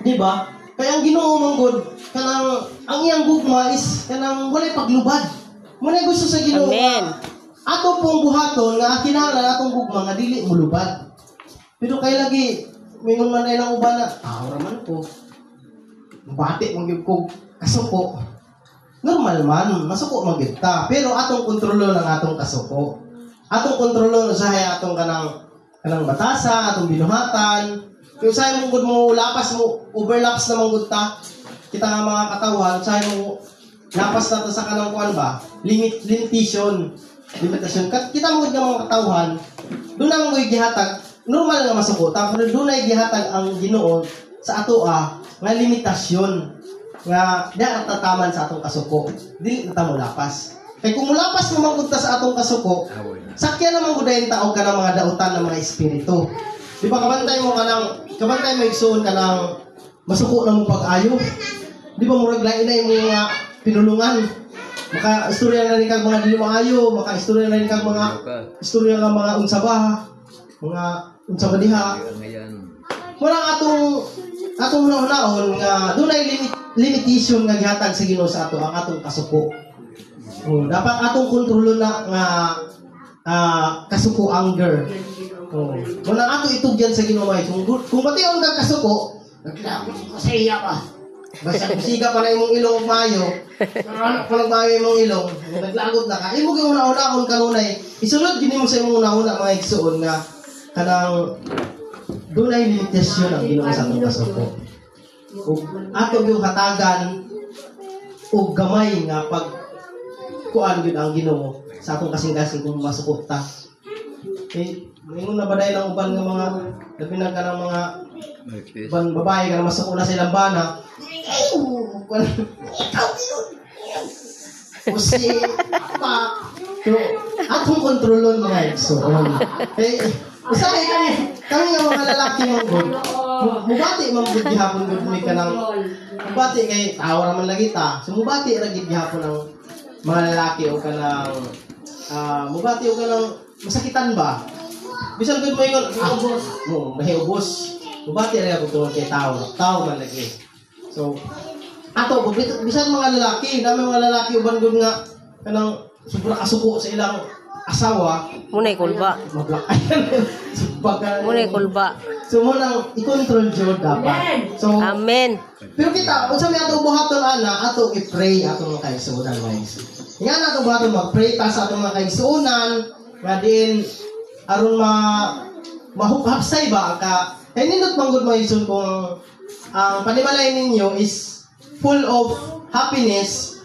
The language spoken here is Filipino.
Di ba? Kaya ang Ginoo manggod kanang ang iyang gugma is kanang walay paglubad. Muna gusto sa Ginoo. Amen. Ato pong buhaton nga kinahanglan atong gugma nga dili mulubad. Pero kay lagi mingon man ay nang uban na, ora man ko. Bati mong gyud ko kasuko. Normal man, masuko man gyud ta. Pero atong kontrolo ng atong kasuko. Atong kontrolo sa atong kanang batasa, atong binuhatan. Kung sa'yo mong good mo lapas mo, overlaps na mong good ta, kita nga mga katawan, sa'yo mo lapas na to sa kanang kuan ba? Limitasyon. Kita mo good nga mga katawan, doon na mo gihatag, normal nga masukuta, pero doon na gihatag ang Ginoo sa ato nga limitasyon. Nga, di tataman sa atong kasuko. Dili na mo lapas. Kaya kung mulapas mo manggunta sa atong kasuko, sakya naman gudayin taog ka ng mga dautan ng mga espiritu. Di ba kabantay mo igsuon ka ng masuko na mo pag-ayo. Di ba murag lain na yung mga pinulungan. Maka-istorya na rin kang mga dili maayo, maka-istorya na rin kang mga istorya ng mga unsaba, mga unsaba diha. Murang atong hunahon nga dunay limitation nga gihatag sa Ginoo sa ato ang atong kasuko. Dapat atong kontrolo na nga kasuko anger. Muna ato itugyan sa Ginoo ay kung patiyon kang kasuko, naglagot ko sa iya pa. Basta musiga pa na imong ilong mayo, anak pa nagmayo imong ilong, naglagot na ka. Imo gyud una-unahon kanunay. Isunod gini mo sa imong una-una mga igsuon nga kanang dunay limitasyon ang Ginoo sa atong kasuko. Ug ato gyud hatagan og gamay nga pag kuan gyud ang Ginoo sa atong kasing-kasing kung masukot ta. Mayroon na ba dahil ang uban ng mga labi na ka ng mga uban babae ka na masuko na silang bana. Ikaw yun! Kasi, so, atong kontrolon mga igsoon. Usahay kami nga mga lalaki mong good. Mubati mong good gihapon good may ka ng mubati kay tao naman lagi ta. So, mubati ragid gihapon ng mga lalaki o ka ng mubati o ka ng masakitan ba? Bisan good mo yun, mahiubos. Mubati rin ako tungkol kay tao man lagi. So, ato, bisan mga lalaki, dami mga lalaki, uban good nga, kanang sobra kasuko sa ilang asawa. Munay kulba. Munay kulba. So, munang i-control Diyod dapat. So, Amen. Pero kita, kung sabi ato buhaton ato i-pray ato mga kaigsuunan, guys. Nga ato buhaton mag-pray ta sa ato mga kaigsuunan, nga din, aron mahupapsay ba ka kaya nindot manggod mo isun kung ang panimalay ninyo is full of happiness